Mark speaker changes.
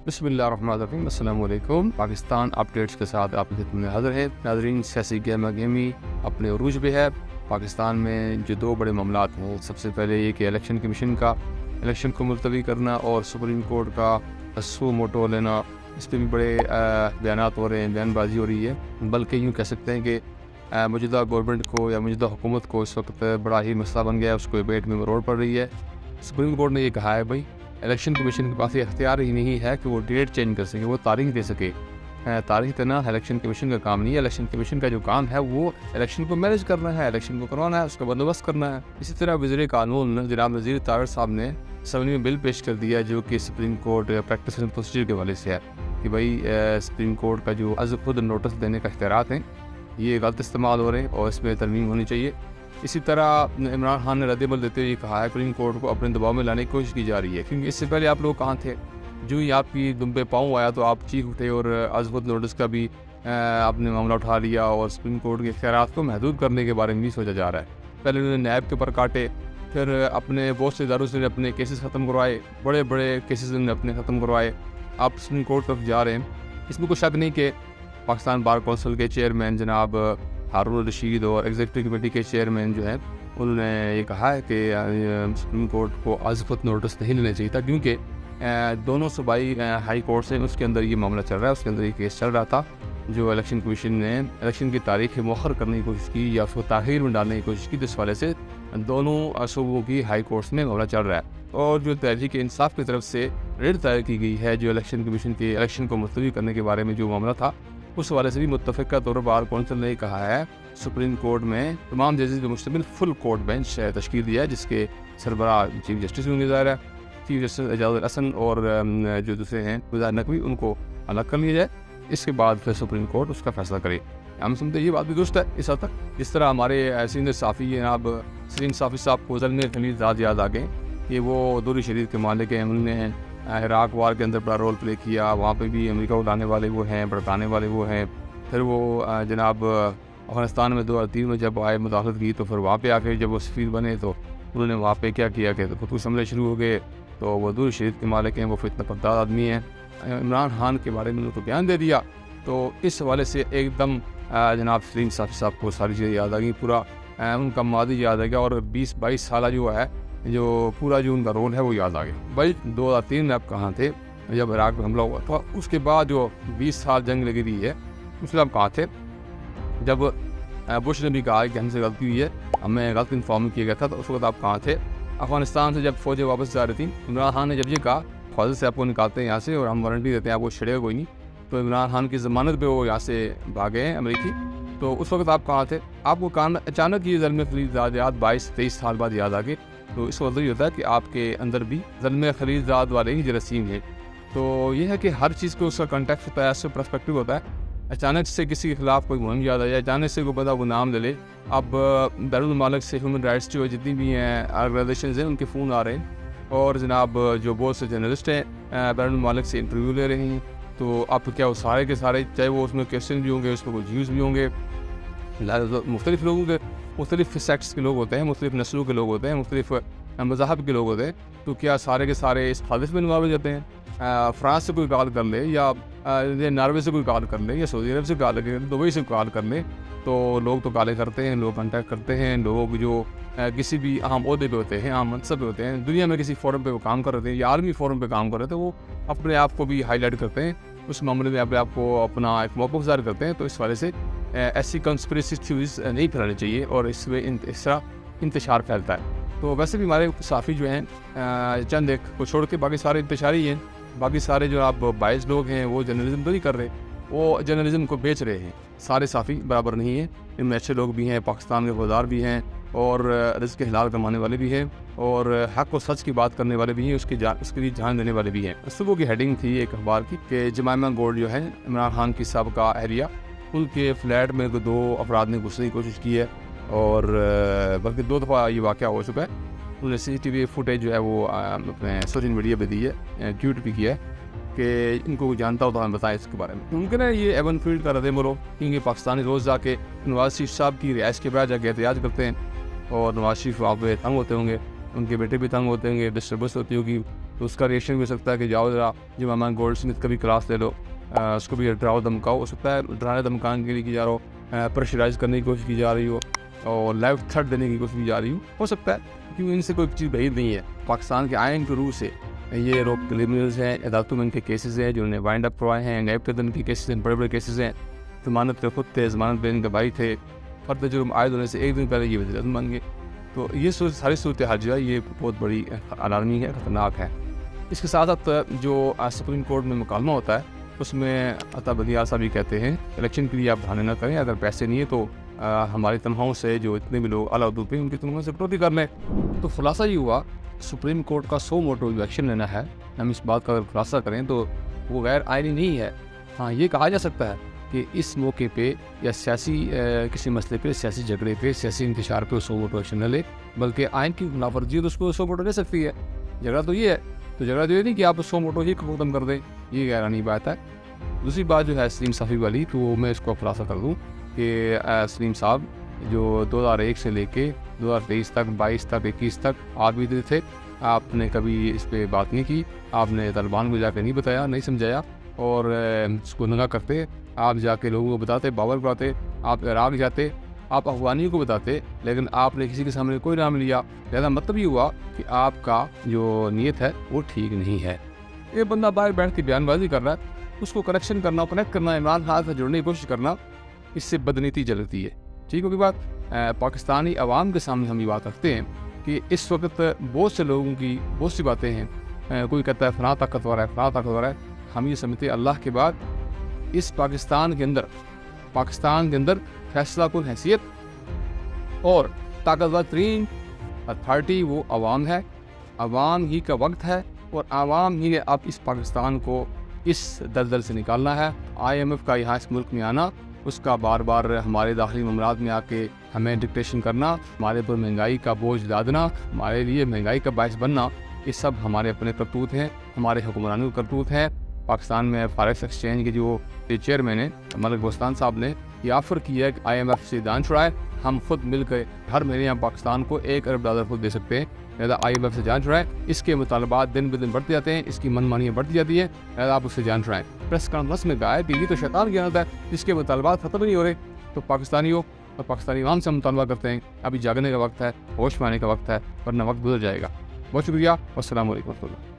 Speaker 1: بسم اللہ الرحمن الرحیم، السلام علیکم۔ پاکستان اپڈیٹس کے ساتھ آپ کی خدمت میں حاضر ہے۔ ناظرین، سیاسی گہما گہمی اپنے عروج پہ ہے۔ پاکستان میں جو دو بڑے معاملات ہیں، سب سے پہلے یہ کہ الیکشن کمیشن کا الیکشن کو ملتوی کرنا اور سپریم کورٹ کا سو موٹو لینا، اس پہ بھی بڑے بیانات ہو رہے ہیں، بیان بازی ہو رہی ہے۔ بلکہ یوں کہہ سکتے ہیں کہ موجودہ گورنمنٹ کو یا موجودہ حکومت کو اس وقت بڑا ہی مسئلہ بن گیا ہے، اس کو ڈیبیٹ میں مروڑ پڑ رہی ہے۔ سپریم کورٹ نے یہ کہا ہے بھائی الیکشن کمیشن کے پاس یہ اختیار ہی نہیں ہے کہ وہ ڈیٹ چینج کر سکے، وہ تاریخ دے سکے۔ تاریخ دینا الیکشن کمیشن کا کام نہیں ہے۔ الیکشن کمیشن کا جو کام ہے وہ الیکشن کو مینیج کرنا ہے، الیکشن کو کروانا ہے، اس کا بندوبست کرنا ہے۔ اسی طرح وزیر قانون جناب نذیر طاہر صاحب نے اسمبلی میں بل پیش کر دیا جو کہ supreme court practice and procedure کے حوالے سے ہے کہ بھائی سپریم کورٹ کا جو از خود نوٹس دینے کا اختیارات ہیں یہ غلط استعمال ہو رہے ہیں اور اس میں ترمیم ہونی چاہیے۔ اسی طرح عمران خان نے رد عمل دیتے ہوئے یہ کہا ہے سپریم کورٹ کو اپنے دباؤ میں لانے کی کوشش کی جا رہی ہے، کیونکہ اس سے پہلے آپ لوگ کہاں تھے؟ جو ہی آپ کی دم پہ پاؤں آیا تو آپ چیخ اٹھے اور از خود نوٹس کا بھی آپ نے معاملہ اٹھا لیا اور سپریم کورٹ کے اختیارات کو محدود کرنے کے بارے میں بھی سوچا جا رہا ہے۔ پہلے انہوں نے نیب کے پر کاٹے، پھر اپنے بہت سے اداروں سے اپنے کیسز ختم کروائے، بڑے بڑے کیسز نے اپنے ختم کروائے۔ آپ سپریم کورٹ تک جا رہے ہیں۔ اس میں کوئی شک نہیں کہ پاکستان بار کونسل کے چیئرمین جناب ہارون الرشید اور ایگزیکٹو کمیٹی کے چیئرمین جو ہیں انہوں نے یہ کہا ہے کہ سپریم کورٹ کو از خود نوٹس نہیں لینا چاہیے تھا، کیونکہ دونوں صوبائی ہائی کورٹس ہیں، اس کے اندر یہ معاملہ چل رہا ہے، اس کے اندر یہ کیس چل رہا تھا جو الیکشن کمیشن نے الیکشن کی تاریخ مؤخر کرنے کی کوشش کی یا اس کو تاخیر میں ڈالنے کی کوشش کی، جس والے سے دونوں صوبوں کی ہائی کورٹس میں معاملہ چل رہا ہے۔ اور جو تحریک انصاف کی طرف سے ریٹ دائر کی گئی ہے جو الیکشن کمیشن کے الیکشن کو ملتوی کرنے کے بارے میں جو معاملہ تھا، اس حوالے سے بھی متفقہ طور پر بار کونسل نے کہا ہے سپریم کورٹ میں تمام ججز کو مشتمل فل کورٹ بینچ تشکیل دیا ہے، جس کے سربراہ چیف جسٹس ہوں گے، ظاہر ہے چیف جسٹس اعجاز الحسن اور جو دوسرے ہیں گزار نقوی، ان کو الگ کر لیا جائے۔ اس کے بعد پھر سپریم کورٹ اس کا فیصلہ کرے۔ ہم سمجھتے ہیں یہ بات بھی درست ہے اس حد تک، جس طرح ہمارے سینئر صحافی جناب سلیم صافی صاحب کو زلمے خلیل زاد یاد آ گئے کہ وہ دوری شریف کے مالک ہیں، انہوں نے عراق وار کے اندر بڑا رول پلے کیا، وہاں پہ بھی امریکہ اڑانے والے وہ ہیں، بھڑکانے والے وہ ہیں۔ پھر وہ جناب افغانستان میں 2003 میں جب آئے مداخلت کی تو پھر وہاں پہ آ کے جب وہ سفیر بنے تو انہوں نے وہاں پہ کیا کیا کہ خودکش حملے شروع ہو گئے۔ تو وہ دوری شریف کے مالک ہیں، وہ فتنہ پردار آدمی ہیں۔ عمران خان کے بارے میں ان کو بیان دے دیا، تو اس حوالے سے ایک دم جناب سلیم صافی صاحب کو ساری چیزیں یاد آ گئی، پورا ان کا ماضی یاد آ گیا اور 20-22 سالہ جو ہے جو پورا جو ان کا رول ہے وہ یاد آ گیا۔ بھائی 2003 میں آپ کہاں تھے جب عراق میں حملہ ہوا تھا؟ اس کے بعد جو 20 سال جنگ لگی رہی ہے اس میں آپ کہاں تھے جب بش نے بھی کہا کہ ہم سے غلطی ہوئی ہے، ہمیں غلط انفارم کیا گیا تھا، تو اس وقت آپ کہاں تھے؟ افغانستان سے جب فوجیں واپس جا رہی تھیں، عمران خان نے جب یہ کہا فوج سے آپ کو نکالتے ہیں یہاں سے اور ہم وارنٹی دیتے ہیں آپ کو چھڑے کوئی نہیں، تو عمران خان کی ضمانت پہ وہ یہاں سے بھاگے ہیں امریکی، تو اس وقت آپ کہاں تھے؟ آپ کو اچانک یہ زلمے خلیل زاد یاد 22-23 سال بعد یاد آ گئے، تو اس وقت یہ ہوتا ہے کہ آپ کے اندر بھی زلمے خلیل زاد والے ہی جراثیم ہیں۔ تو یہ ہے کہ ہر چیز کو اس کا کنٹیکسٹ ہوتا ہے، اس سے پرسپیکٹو ہوتا ہے۔ اچانک سے کسی کے خلاف کوئی مہم یاد آ جائے، اچانک سے کوئی بندہ وہ نام لے لے۔ اب بیرون الملک سے ہیومن رائٹس جو جتنی بھی ہیں آرگنائزیشنز ہیں ان کے فون آ رہے ہیں، اور جناب جو بہت سے جرنلسٹ ہیں بیرون الملک سے انٹرویو لے رہے ہیں، تو اب کیا وہ سارے کے سارے، چاہے وہ اس میں کویسچن بھی ہوں گے، اس میں کچھ ویوز بھی ہوں گے، مختلف لوگوں کے مختلف سیکٹس کے لوگ ہوتے ہیں، مختلف نسلوں کے لوگ ہوتے ہیں، مختلف مذاہب کے لوگ ہوتے ہیں، تو کیا سارے کے سارے اس حادثے میں انوالو ہو جاتے ہیں؟ فرانس سے کوئی کال کر لے یا ناروے سے کوئی کال کر لے یا سعودی عرب سے کال کر لے، دبئی سے کال کر لے، تو لوگ تو کالیں کرتے ہیں، لوگ کانٹیکٹ کرتے ہیں، لوگ جو کسی بھی اہم عہدے پہ ہوتے ہیں، اہم منصب پہ ہوتے ہیں، دنیا میں کسی فورم پہ وہ کام کر رہے ہیں یا عالمی فورم پہ کام کر رہے تھے، وہ اپنے آپ کو بھی ہائی لائٹ کرتے ہیں، اس معاملے میں اپنے آپ کو اپنا ایک موقف ظاہر کرتے ہیں۔ تو اس والے سے ایسی کنسپریسی تھیوریز نہیں پھیلانی چاہیے اور اس میں اس طرح انتشار پھیلتا ہے۔ تو ویسے بھی ہمارے صحافی جو ہیں چند ایک کو چھوڑ کے باقی سارے انتشاری ہیں، باقی سارے جو آپ بائز لوگ ہیں وہ جرنلزم تو نہیں کر رہے، وہ جرنلزم کو بیچ رہے ہیں۔ سارے صحافی برابر نہیں ہیں، ان میں اچھے لوگ بھی ہیں، پاکستان کے وفادار بھی ہیں اور رزق حلال کمانے والے بھی ہیں اور حق و سچ کی بات کرنے والے بھی ہیں، اس کے لیے جان دینے والے بھی ہیں۔ صبح کی ہیڈنگ تھی ایک اخبار کی کہ جمائمہ گولڈ جو ہے عمران خان کی سابقہ اہلیہ، ان کے فلیٹ میں 2 افراد نے گھسنے کی کوشش کی ہے اور بلکہ 2 دفعہ یہ واقعہ ہو چکا ہے۔ انہوں نے CCTV فوٹیج جو ہے وہ اپنے سوشل میڈیا پہ دی ہے، ٹویٹ بھی کیا ہے کہ ان کو جانتا ہو تو ہمیں بتائیں اس کے بارے میں۔ ممکن ہے یہ ایون فیلڈ کا رد عمل ہو، کیونکہ پاکستانی روز جا کے نواز شریف صاحب کی رہائش کے بعد جا کے احتجاج کرتے ہیں اور نواز شریف وہاں پہ تنگ ہوتے ہوں گے، ان کے بیٹے بھی تنگ ہوتے ہوں گے، ڈسٹربنس ہوتی ہوگی، تو اس کا ریئیکشن بھی ہو سکتا ہے کہ جاؤ ذرا جو مامان گولڈ سمتھ کا بھی کلاس لے لو، اس کو بھی ڈراؤ دھمکاؤ. ہو سکتا ہے ڈرانے دھمکانے کے لیے کی جا رہا ہو، پریشرائز کرنے کی کوشش کی جا رہی ہو اور لائف تھرٹ دینے کی کوشش کی جا رہی ہو سکتا ہے، کیونکہ ان سے کوئی چیز بعید نہیں ہے. پاکستان کے آئین کے روح سے یہ لوگ کرمنلز ہیں، عدالتوں میں ان کے کیسز ہیں جنہوں نے وائنڈ اپ کروائے ہیں، غیب قتل کے کیسز ہیں، بڑے بڑے کیسز ہیں. ضمانت پہ خود تھے، ضمانت پہ ان کے بھائی تھے، فرد جرم عائد ہونے سے ایک دن پہلے یہ وزیر اعظم بن گئے. تو یہ ساری صورتحال جو ہے یہ بہت بڑی علامتی ہے، خطرناک ہے. اس کے ساتھ ساتھ جو سپریم کورٹ میں مکالمہ ہوتا ہے اس میں عطا بدیار صاحب بھی کہتے ہیں الیکشن کے لیے آپ بہانے نہ کریں، اگر پیسے نہیں ہے تو ہماری تنخواہوں سے جو اتنے بھی لوگ اعلیٰ عہدوں پہ ان کی تنخواہوں سے کٹوتی کر لیں. تو خلاصہ یہ ہوا سپریم کورٹ کا 100 موٹو جو ایکشن لینا ہے، ہم اس بات کا اگر خلاصہ کریں تو وہ غیر آئینی نہیں ہے. ہاں یہ کہا جا سکتا ہے کہ اس موقع پہ یا سیاسی کسی مسئلے پہ، سیاسی جھگڑے پہ، سیاسی انتشار پہ 100 موٹو ایکشن نہ لے، بلکہ آئین کی خلاف ورزی تو اس کو 100 موٹو لے سکتی ہے. جھگڑا تو یہ ہے، تو جھگڑا تو یہ نہیں کہ آپ 100 موٹو ہی ختم کر دیں، یہ غیر آئینی بات ہے. دوسری بات جو ہے سلیم صافی والی، تو میں اس کو خلاصہ کر دوں کہ سلیم صاحب جو 2001 سے لے کے 2023 تک، 22 تک، 21 تک آپ بھی تھے، آپ نے کبھی اس پہ بات نہیں کی، آپ نے طالبان کو جا کے نہیں بتایا، نہیں سمجھایا، اور اس کو ننگا کرتے آپ جا کے لوگوں کو بتاتے، باور کراتے، آپ عراق جاتے، آپ افغانیوں کو بتاتے، لیکن آپ نے کسی کے سامنے کوئی نام لیا. لہذا مطلب یہ ہوا کہ آپ کا جو نیت ہے وہ ٹھیک نہیں ہے. یہ بندہ باہر بیٹھ کے بیان بازی کر رہا ہے، اس کو کریکشن کرنا، کنیکٹ کرنا، عمران خان سے جڑنے کی کوشش کرنا، اس سے بدنیتی جلتی ہے. ٹھیک ہوگی بات. پاکستانی عوام کے سامنے ہم یہ بات رکھتے ہیں کہ اس وقت بہت سے لوگوں کی بہت سی باتیں ہیں، کوئی کہتا ہے فلاں طاقتور ہے، فلاں طاقتور ہے. ہم یہ سمجھتے ہیں اللہ کے بعد اس پاکستان کے اندر فیصلہ کن حیثیت اور طاقتور ترین اتھارٹی وہ عوام ہے. عوام ہی کا وقت ہے اور عوام ہی نے اب اس پاکستان کو اس دلدل سے نکالنا ہے. IMF کا یہاں اس ملک میں آنا، اس کا بار بار ہمارے داخلی معاملات میں آ کے ہمیں ڈکٹیشن کرنا، ہمارے پر مہنگائی کا بوجھ لادنا، ہمارے لیے مہنگائی کا باعث بننا، یہ سب ہمارے اپنے کرتوت ہیں، ہمارے حکمرانوں کے کرتوت ہیں. پاکستان میں فارکس ایکسچینج کے جو چیئرمین ہیں ملک بوستان صاحب نے یہ آفر کیا ہے کہ IMF سے جان چھڑائے، ہم خود مل کے ہر مہینے ہم پاکستان کو $1 ارب خود دے سکتے ہیں. لہٰذا IMF سے جان چھڑائیں. اس کے مطالبات دن بدن بڑھتے جاتے ہیں، اس کی من مانیاں بڑھتی جاتی ہیں، لہٰذا آپ اس سے جان چھڑائیں. پریس کانفرنس میں کہا ہے کہ یہ تو شیطان کی عادت ہے، اس کے مطالبات ختم نہیں ہو رہے. تو پاکستانیوں اور پاکستانی عوام سے ہم مطالبہ کرتے ہیں، ابھی جاگنے کا وقت ہے، ہوش میں آنے کا وقت ہے، ورنہ وقت گزر جائے گا. بہت شکریہ، والسلام علیکم ورحمۃ اللہ.